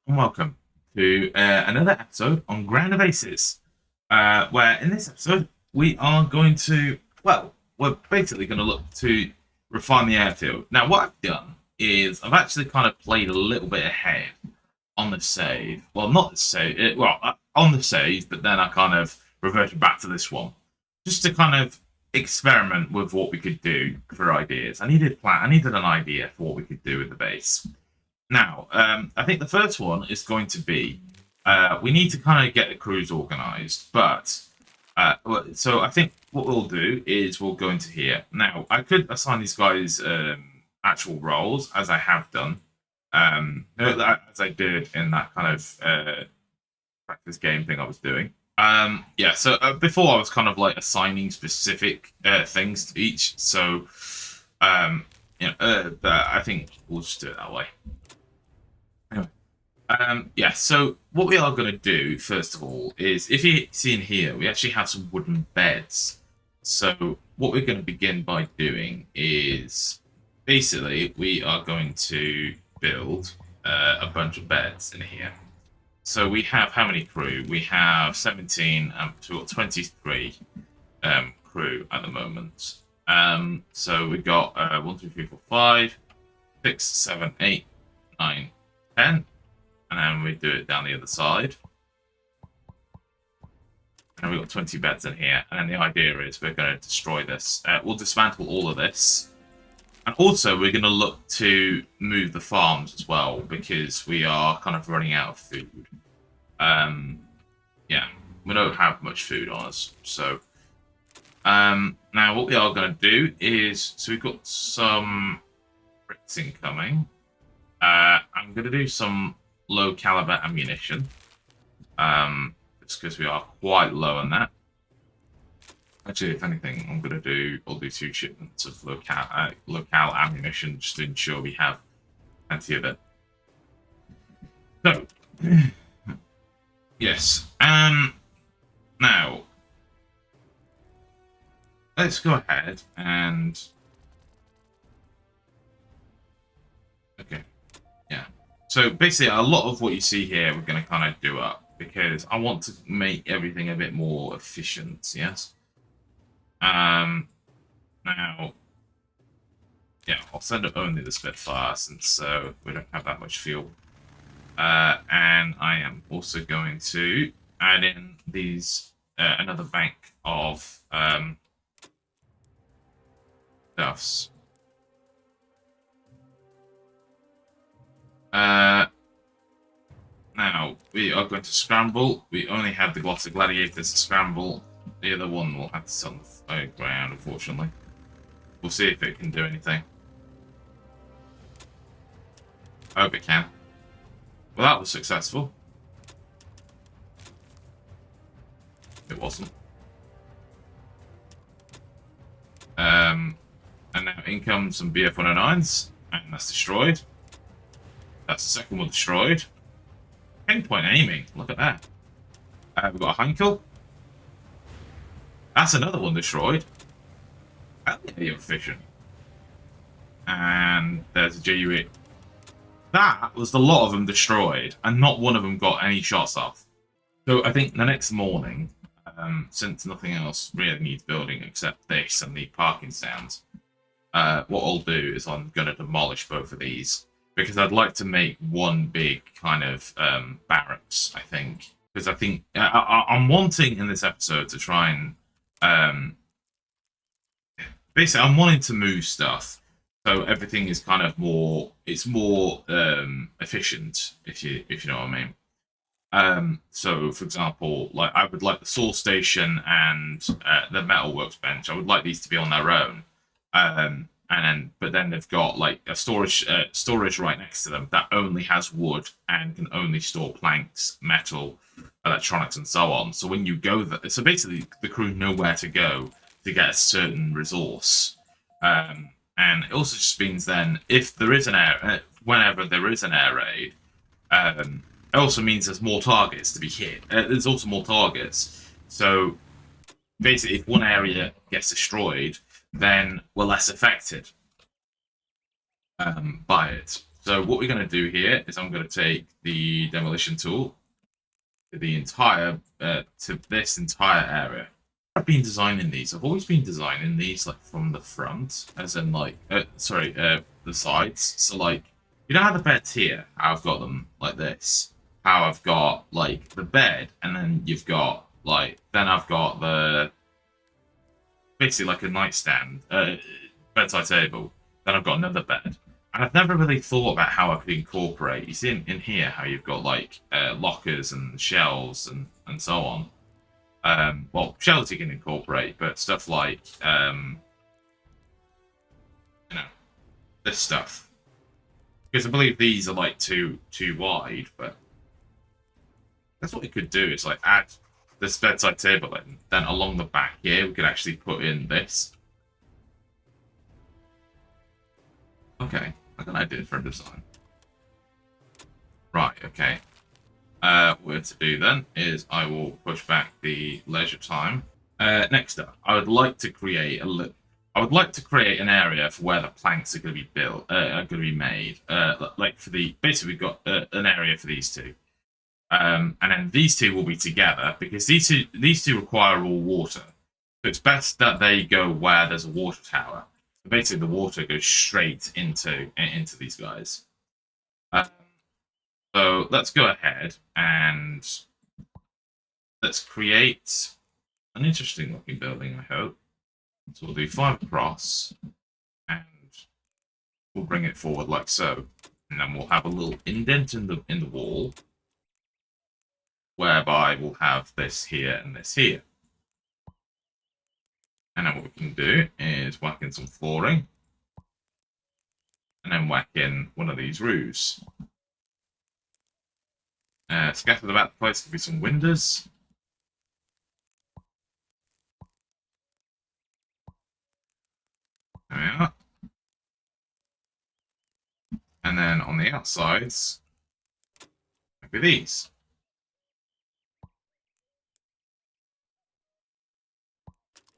and welcome to another episode on Ground of Aces, where in this episode we are going to, well, we're basically going to look to refine the airfield. Now, what I've done is I've actually kind of played a little bit ahead on the save. Well, not the save, on the save, but then I kind of reverted back to this one just to kind of experiment with what we could do for ideas. I needed an idea for what we could do with the base. Now, I think the first one is going to be we need to kind of get the crews organized. So I think what we'll do is we'll go into here. Now, I could assign these guys actual roles, as I have done, as I did in that kind of practice game thing I was doing. Yeah, so before I was kind of like assigning specific things to each. So, but I think we'll just do it that way. Anyway, yeah, so what we are going to do, first of all, is if you see in here, we actually have some wooden beds. So what we're going to begin by doing is basically we are going to build a bunch of beds in here. So we have how many crew? We have 17, we've got 23 crew at the moment. So we've got 1, 2, 3, 4, 5, 6, 7, 8, 9, 10. And then we do it down the other side. And we've got 20 beds in here. And then the idea is we're going to destroy this. We'll dismantle all of this. And also, we're going to look to move the farms as well, because we are kind of running out of food. Yeah, we don't have much food on us. So, now what we are going to do is, so we've got some bricks incoming. I'm going to do some low caliber ammunition. Just because we are quite low on that. Actually, if anything, I'll do 2 shipments of locale ammunition just to ensure we have plenty of it. So, yes. Now, let's go ahead and okay, yeah. So basically, a lot of what you see here, we're going to kind of do up because I want to make everything a bit more efficient. Yes. Now, yeah, I'll send it only the Spitfire since we don't have that much fuel. And I am also going to add in these another bank of stuffs. Now, we are going to scramble. We only have the Glotter Gladiators to scramble. The other one will have to sit on the ground, unfortunately. We'll see if it can do anything. I hope it can. Well, that was successful. It wasn't. And now in comes some BF-109s, and that's destroyed. That's the second one destroyed. Pinpoint aiming, look at that. We've got a Heinkel. That's another one destroyed. That'll be efficient. And there's a GUE. That was the lot of them destroyed, and not one of them got any shots off. So I think the next morning, since nothing else really needs building except this and the parking stands, what I'll do is I'm going to demolish both of these. Because I'd like to make one big kind of barracks, I think. Because I think I'm wanting in this episode to try and basically I'm wanting to move stuff so everything is kind of more efficient, if you know what I mean. So for example, like I would like the source station and the metal workbench. I would like these to be on their own. But then they've got like a storage right next to them that only has wood and can only store planks, metal, electronics, and so on. So when you go there, so basically the crew know where to go to get a certain resource. And it also just means then if there is whenever there is an air raid, it also means there's more targets to be hit. There's also more targets. So basically, if one area gets destroyed, then we're less affected by it. So what we're going to do here is I'm going to take the demolition tool to the entire to this entire area. I've been designing these. I've always been designing these like from the front, as in like the sides. So like, you know how the bed's here? How I've got them like this. How I've got like the bed, and then you've got like I've got the basically like a nightstand, bedside table. Then I've got another bed. And I've never really thought about how I could incorporate. You see in here how you've got like lockers and shelves and so on. Well, shelves you can incorporate, but stuff like you know, this stuff. Because I believe these are like too wide, but that's what we could do. Is like add this bedside table in. Then along the back here, we could actually put in this. Okay, I got an idea for a design. Right, okay. What to do then is I will push back the leisure time. Next up, I would like to create an area for where the planks are going to be built, are going to be made. Like for the basically we've got an area for these two, and then these two will be together because these two require raw water. So it's best that they go where there's a water tower. So basically, the water goes straight into these guys. So let's go ahead and let's create an interesting looking building, I hope. So we'll do 5 across and we'll bring it forward like so. And then we'll have a little indent in the wall whereby we'll have this here and this here. And then what we can do is whack in some flooring and then whack in one of these roofs. Scattered about the place could be some windows. There we are. And then on the outsides, maybe these.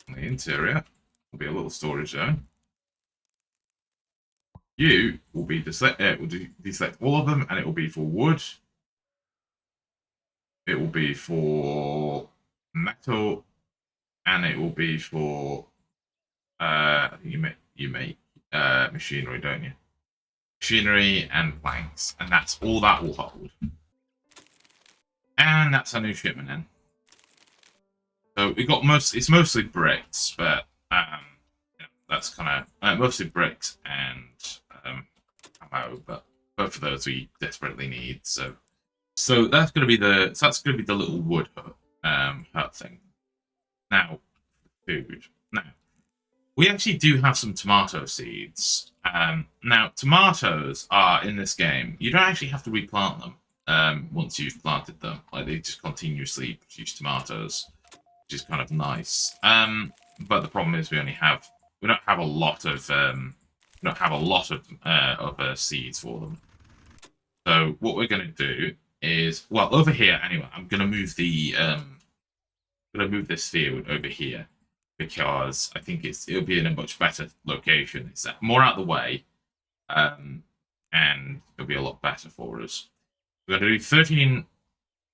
On the interior will be a little storage zone. You will be deselect all of them, and it will be for wood. It will be for metal, and it will be for you make machinery, don't you? Machinery and planks, and that's all that will hold. And that's our new shipment then. So we got it's mostly bricks, but that's kind of mostly bricks and ammo, but both of those we desperately need. So that's going to be the little wood hut thing. Now, food. Now, we actually do have some tomato seeds. Now, tomatoes are in this game. You don't actually have to replant them once you've planted them. Like they just continuously produce tomatoes, which is kind of nice. But the problem is we don't have a lot of seeds for them. So what we're going to do is, well, over here anyway. I'm going to move this field over here because I think it'll be in a much better location. It's more out of the way, and it'll be a lot better for us. We're going to do 13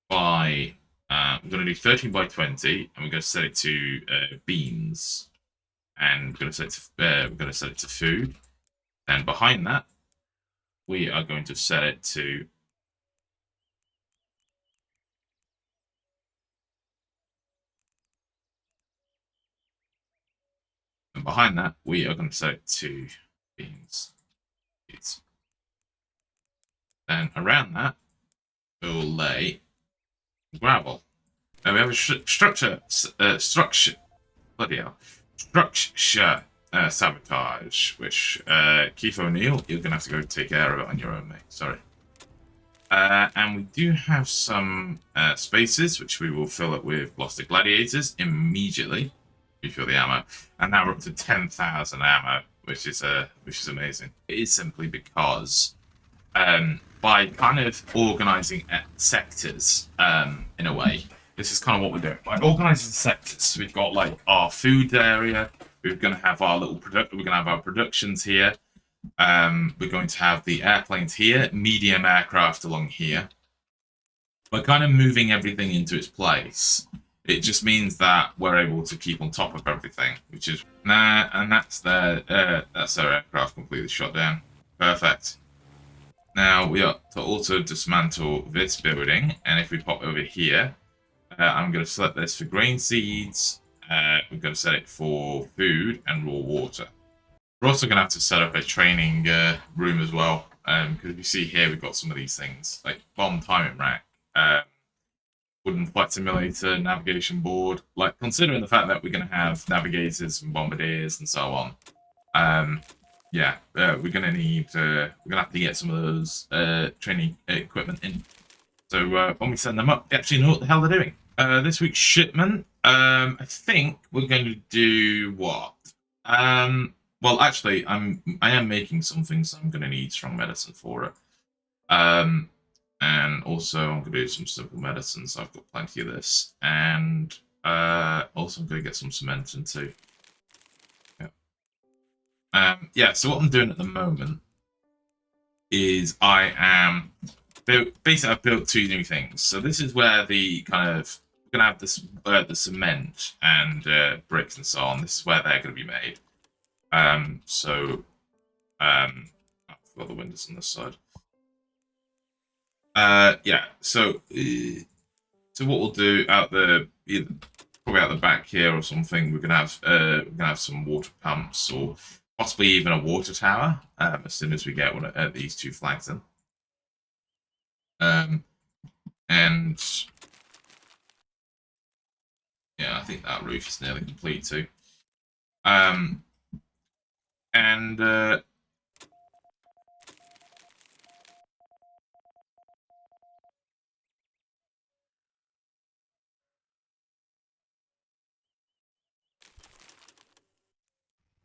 by 20, and we're going to set it to beans, and we're going to set it to food. And behind that, we are going to set it to beans. Then around that, we'll lay gravel. Now we have a structure sabotage, which Keith O'Neill, you're gonna have to go take care of it on your own, mate. Sorry. And we do have some spaces which we will fill up with Gloucester Gladiators immediately. Refill the ammo, and now we're up to 10,000 ammo, which is amazing. It is simply because by kind of organising sectors in a way, this is kind of what we're doing. By organising sectors, we've got like our food area. We're going to have our productions here. We're going to have the airplanes here, medium aircraft along here. We're kind of moving everything into its place. It just means that we're able to keep on top of everything, which is and that's their aircraft completely shot down. Perfect. Now we are to also dismantle this building, and if we pop over here, I'm going to select this for grain seeds. We're going to set it for food and raw water. We're also going to have to set up a training room as well, because you see here we've got some of these things like bomb timing rack, wooden flight simulator, navigation board. Like, considering the fact that we're going to have navigators and bombardiers and so on, yeah, we're going to need we're going to have to get some of those training equipment in. So when we send them up, they actually know what the hell they're doing. This week's shipment, I think we're going to do what? Well, actually, I am making something, so I'm going to need strong medicine for it. And also I'm going to do some simple medicine, so I've got plenty of this. And also I'm going to get some cement in too. Yeah, so what I'm doing at the moment is I've built two new things. So this is where the kind of we're gonna have this the cement and bricks and so on. This is where they're gonna be made. I forgot the windows on this side. Yeah. So what we'll do probably out the back here or something, we're gonna have some water pumps or possibly even a water tower as soon as we get one of these two flags in. And yeah, I think that roof is nearly complete too.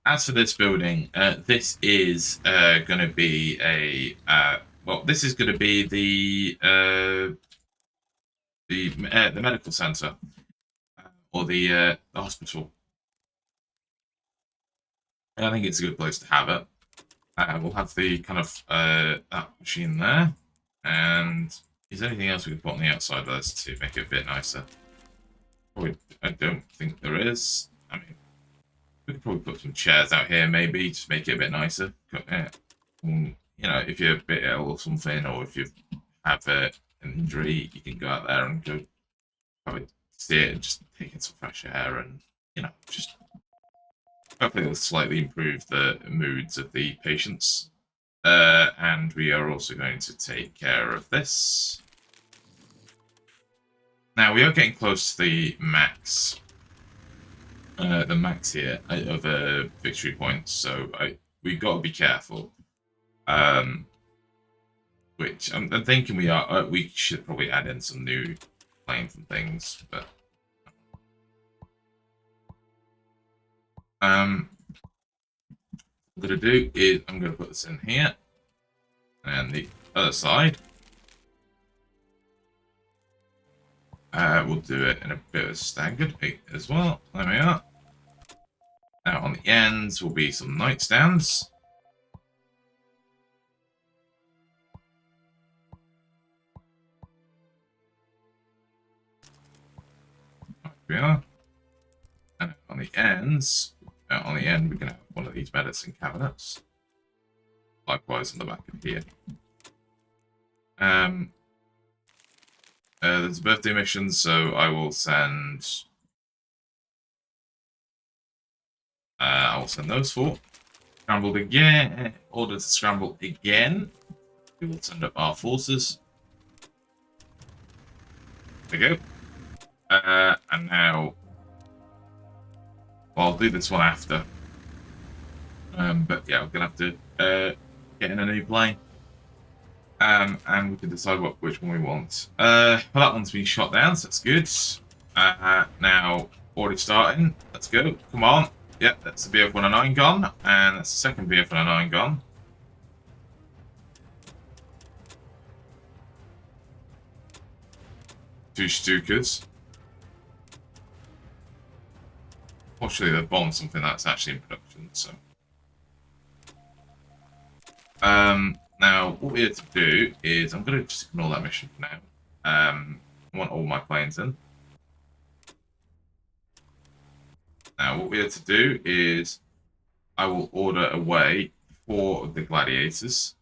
As for this building, this is going to be this is going to be the medical center or the hospital. And I think it's a good place to have it. We'll have the kind of that machine there, and is there anything else we could put on the outside of this to make it a bit nicer? Probably, I don't think there is. I mean, we could probably put some chairs out here, maybe, just make it a bit nicer. You know, if you're a bit ill or something, or if you have an injury, you can go out there and go probably see it and just take in some fresh air and, you know, just hopefully it'll slightly improve the moods of the patients. And we are also going to take care of this. Now, we are getting close to the max here of victory points, so we've got to be careful. Which I'm thinking we should probably add in some new planes and things, but what I'm gonna do is I'm gonna put this in here, and the other side. We'll do it in a bit of staggered as well. There we are. Now on the ends will be some nightstands. There we are. And on the ends, on the end, we're going to have one of these medicine cabinets. Likewise on the back of here. There's a birthday mission, so I will send. I will send those four. Scrambled again. Order to scramble again. We will send up our forces. There we go. And now, well, I'll do this one after. But yeah, we're gonna have to get in a new plane. And we can decide which one we want. Well, that one's been shot down, so that's good. Now, already starting. Let's go. Come on. Yep, that's the BF-109 gone, and that's the second BF-109 gone. Two Stukas. Fortunately, they've bombed something that's actually in production, so. Now, what we have to do is I'm going to just ignore that mission for now. I want all my planes in. Now, what we have to do is I will order away 4 of the gladiators.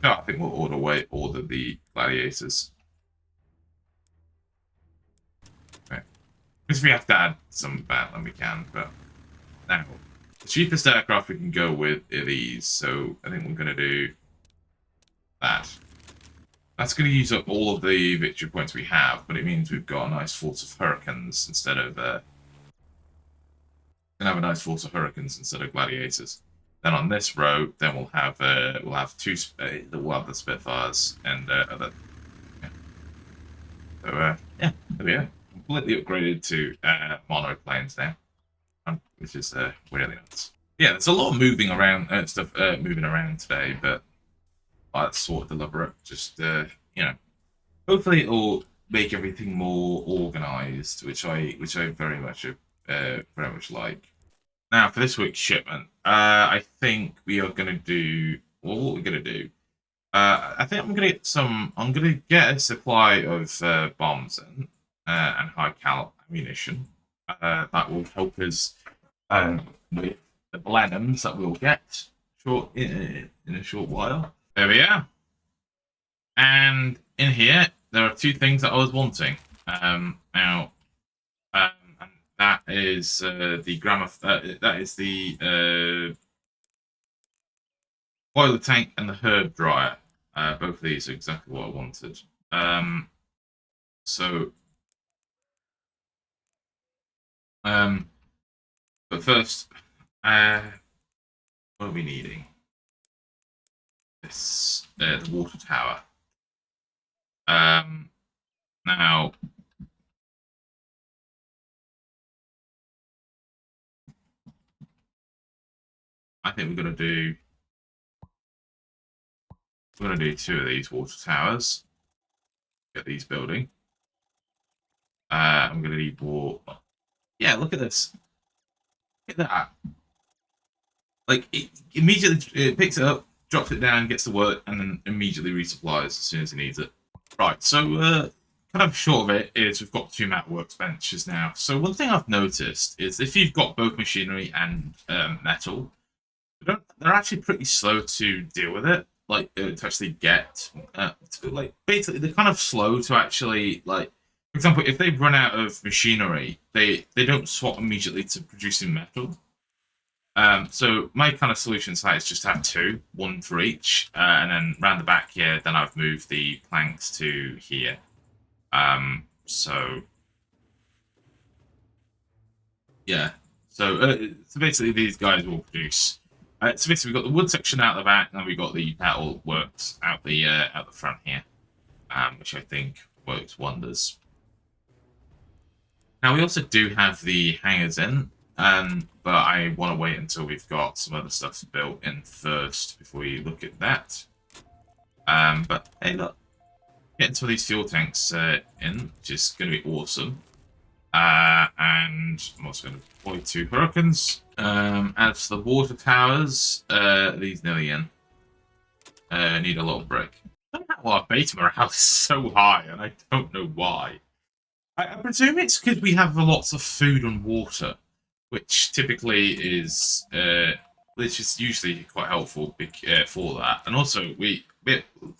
No, I think we'll order away all of the gladiators. Okay. If we have to add some back, then we can, but now the cheapest aircraft we can go with are these, so I think we're going to do that. That's going to use up all of the victory points we have, but it means we've got a nice force of hurricanes instead of gladiators. Then on this row, then we'll have the Spitfires and other. Yeah. So yeah, there we go. Completely upgraded to monoplanes now, which is really nice. Yeah, there's a lot of moving around moving around today, but that's sort of deliberate. Just hopefully it'll make everything more organised, which I very much like. Now for this week's shipment, I think we are going to do what we're going to do. I think I'm going to get a supply of bombs and high caliber ammunition. That will help us with the blenheims that we'll get in a short while. There we are. And in here, there are 2 things that I was wanting. Now, and that is the boiler tank and the herb dryer. Both of these are exactly what I wanted. So, but first, what are we needing? This the water tower. Now, I think we're gonna do 2 of these water towers. Get these building. I'm gonna need more. Yeah, look at this. Look at that. Like it immediately picks it up, drops it down, gets to work, and then immediately resupplies as soon as it needs it. Right, so kind of short of it is we've got 2 metal workbenches now. So one thing I've noticed is if you've got both machinery and metal, they're actually pretty slow to deal with it. Like to actually get basically they're kind of slow to actually like. For example, if they run out of machinery, they don't swap immediately to producing metal. So my kind of solution site is just to have 2, 1 for each, and then round the back here, then I've moved the planks to here. So yeah, so basically these guys will produce. So basically we've got the wood section out the back, and then we've got the metal works out the front here, which I think works wonders. Now we also do have the hangars in. But I want to wait until we've got some other stuff built in first before we look at that. But hey, look, getting some of these fuel tanks in, which is going to be awesome. And I'm also going to deploy 2 hurricanes. As for the water towers, these nearly in. Need a lot of brick. I don't know why our beta morale is so high, and I don't know why. I presume it's because we have lots of food and water, which typically is which is usually quite helpful for that. And also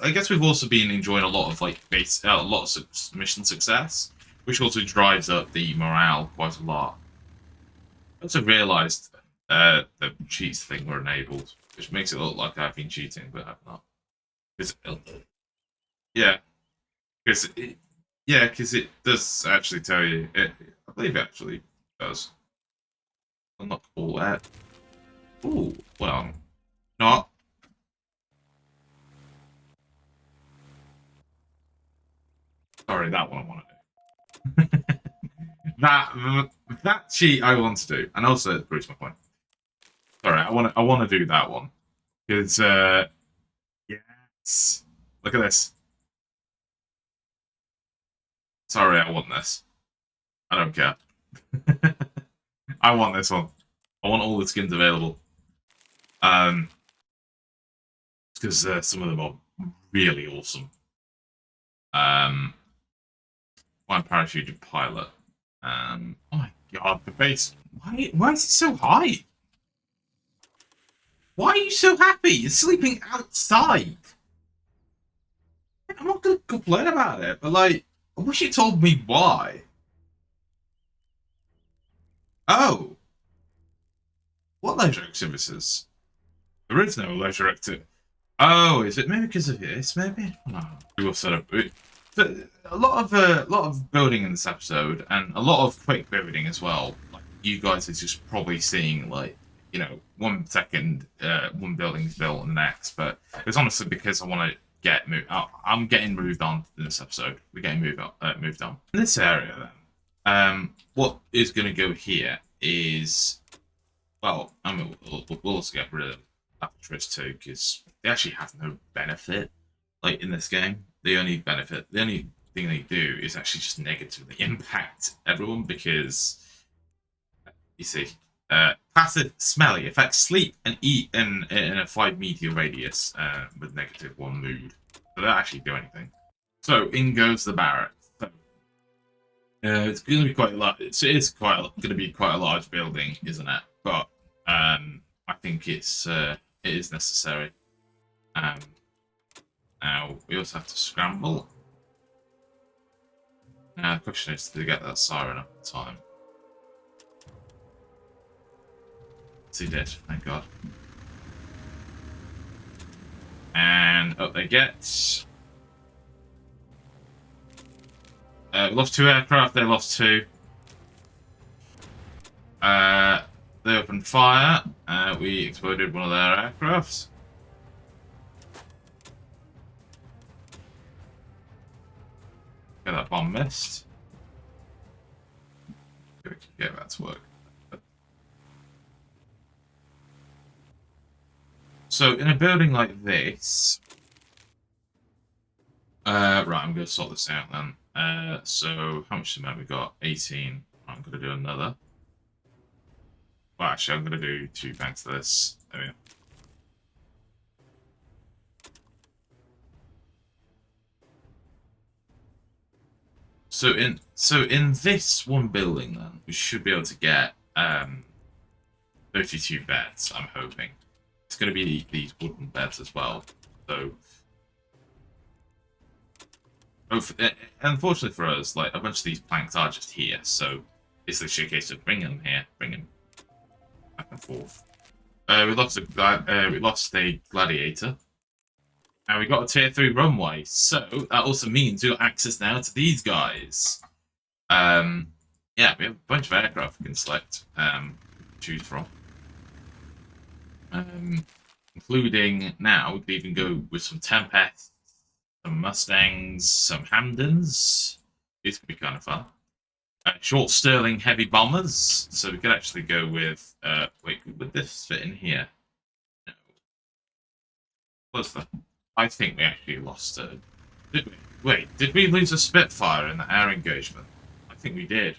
I guess we've also been enjoying a lot of lots of mission success, which also drives up the morale quite a lot. I also realised the cheats thing were enabled, which makes it look like I've been cheating, but I've not. Yeah, because it does actually tell you. I believe it actually does. Unlock all that. Ooh, well, not. Sorry, that one I want to do. that cheat I want to do, and also it proves my point. Sorry, I want to do that one because yes, Look at this. Sorry, I want this. I don't care. I want this one. I want all the skins available. Because some of them are really awesome. One parachuted pilot. Oh my god, the base. Why is it so high? Why are you so happy? You're sleeping outside. I'm not gonna complain about it, but like, I wish you told me why. Oh, what leisure activities? There is no leisure activity. Oh, is it maybe because of this? Maybe. No. We will set up. A lot of building in this episode, and a lot of quick building as well. Like you guys are just probably seeing like 1 second, one building's built and the next. But it's honestly because I want to get moved. I'm getting moved on in this episode. We're getting moved on in this area. Then, what is going to go here is, well, I mean, we'll also get rid of laboratories too because they actually have no benefit. Like in this game, the only thing they do is actually just negatively impact everyone because you see, passive smelly affects sleep and eat in a 5-meter radius with -1 mood. So they don't actually do anything. So in goes the barracks. So, it's going to be quite a lot. It is going to be quite a large building, isn't it? But I think it is necessary. Now we also have to scramble. Now the question is to get that siren up in time. He did, thank God. And up they get. We lost 2 aircraft, they lost 2. They opened fire. We exploded one of their aircrafts. Okay, that bomb missed. We can get that to work. So in a building like this, right, I'm going to sort this out then. So how much cement we got? 18. I'm going to do another. Well, actually, I'm going to do 2 banks to this. There we go. So in this one building, then we should be able to get 32 beds. I'm hoping. It's going to be these wooden beds as well. So, unfortunately for us, like a bunch of these planks are just here. So it's literally a case of bring them here, bring them back and forth. We lost a gladiator, and we got a tier 3 runway. So that also means we got access now to these guys. Yeah, we have a bunch of aircraft we can select, choose from. Including now, we could even go with some Tempests, some Mustangs, some Hamdens. These could be kind of fun. Short Sterling heavy bombers. So we could actually go with. Wait, would this fit in here? No. What's that? I think we actually lost a. Did we? Wait, did we lose a Spitfire in the air engagement? I think we did.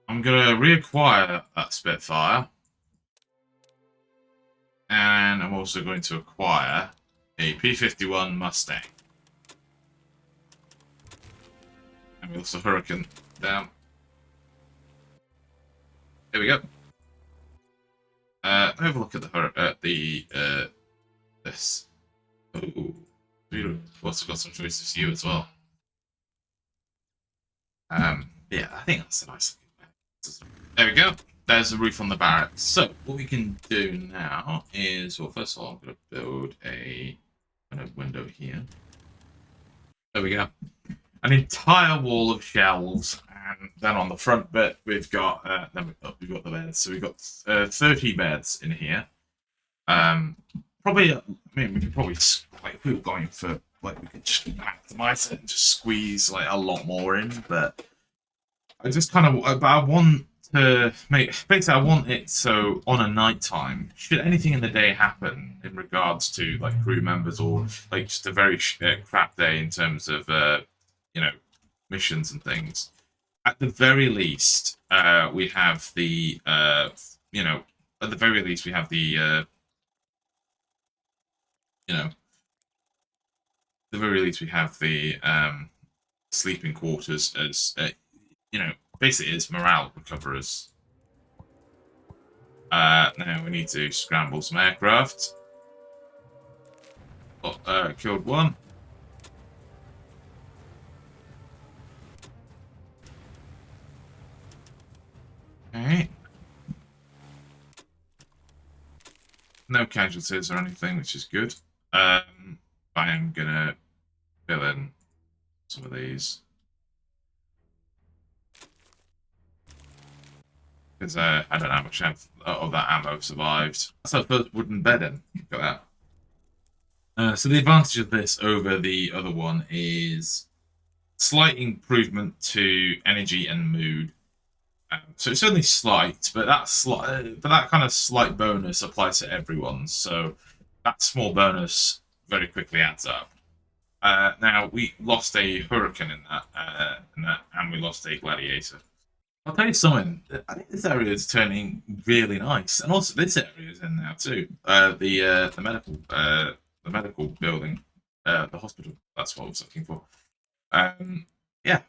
I'm going to reacquire that Spitfire. And I'm also going to acquire a P-51 Mustang. And we also Hurricane down. Here we go. Have a look at this. Oh, we've also got some choices for you as well. Yeah, I think that's a nice. There we go. There's the roof on the barracks. So what we can do now is, well, first of all, I'm going to build a kind of window here. There we go. An entire wall of shelves, and then on the front bit we've got we've got the beds. So we've got 30 beds in here. Probably, I mean, we could probably, like, if we were going for, like, we could just maximize it and just squeeze like a lot more in, but I just kind of, I want to make basically I want it so on a night time, should anything in the day happen in regards to like crew members or like just a very crap day in terms of you know missions and things, at the very least we have the you know at the very least we have the you know the very least we have the sleeping quarters as you know basically as morale recoverers. Now we need to scramble some aircraft. Oh, killed one. Okay. No casualties or anything, which is good. I am gonna fill in some of these. Because I don't know how much of that ammo survived. That's our first wooden bed in. Look at that. So the advantage of this over the other one is slight improvement to energy and mood. So it's only slight, but that kind of slight bonus applies to everyone. So that small bonus very quickly adds up. Now we lost a hurricane in that, and we lost a gladiator. I'll tell you something. I think this area is turning really nice, and also this area is in now too. The medical building, the hospital. That's what I was looking for. Yeah,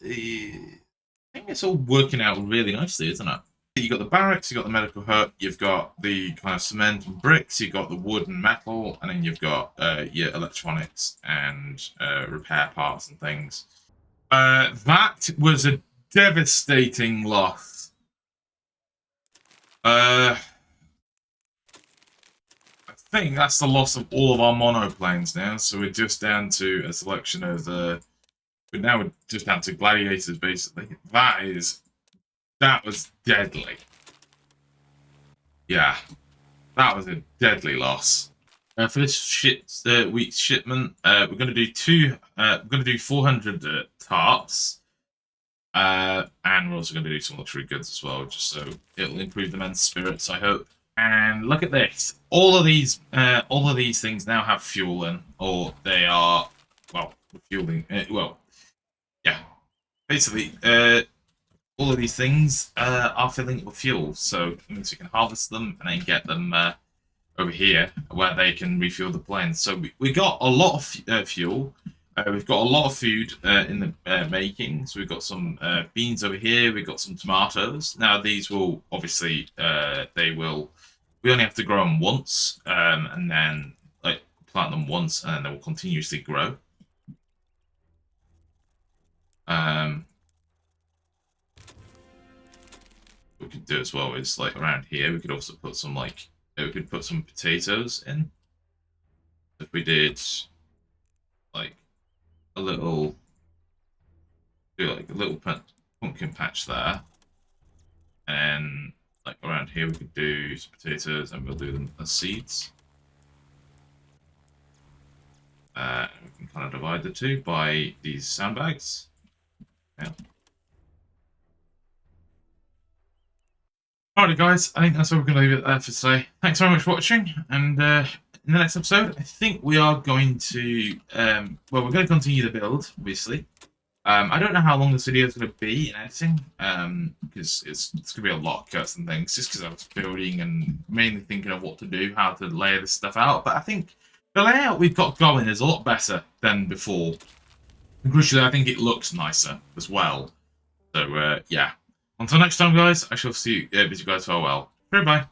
I think it's all working out really nicely, isn't it? You've got the barracks, you've got the medical hut, you've got the kind of cement and bricks, you've got the wood and metal, and then you've got your electronics and repair parts and things. That was a devastating loss. I think that's the loss of all of our monoplanes now, so we're just down to a selection of the. But now we're just down to gladiators, basically. That was deadly. Yeah, that was a deadly loss. For this week's shipment, we're going to do we're going to do 400 tarps, and we're also going to do some luxury goods as well, just so it'll improve the men's spirits, I hope. And look at this! All of these things now have fuel in, or they are well refueling. Well, yeah, basically, all of these things are filling up with fuel, so it means we can harvest them and then get them over here where they can refuel the planes. So we got a lot of fuel. We've got a lot of food in the making. So we've got some beans over here. We've got some tomatoes. Now these will obviously they will. We only have to grow them once, and then like plant them once, and then they will continuously grow. What we could do as well is like around here. We could also put some we could put some potatoes in. If we did like a little, do like a little pumpkin patch there, and like around here we could do some potatoes, and we'll do them as seeds. And we can kind of divide the two by these sandbags. Yeah. Alright guys, I think that's where we're going to leave it there for today. Thanks very much for watching, and in the next episode, I think we are going to, well, we're going to continue the build, obviously. I don't know how long this video is going to be in editing, because it's going to be a lot of cuts and things, just because I was building and mainly thinking of what to do, how to lay this stuff out. But I think the layout we've got going is a lot better than before. And crucially, I think it looks nicer as well. So, yeah. Until next time, guys, I shall see you, bid you guys farewell. Goodbye.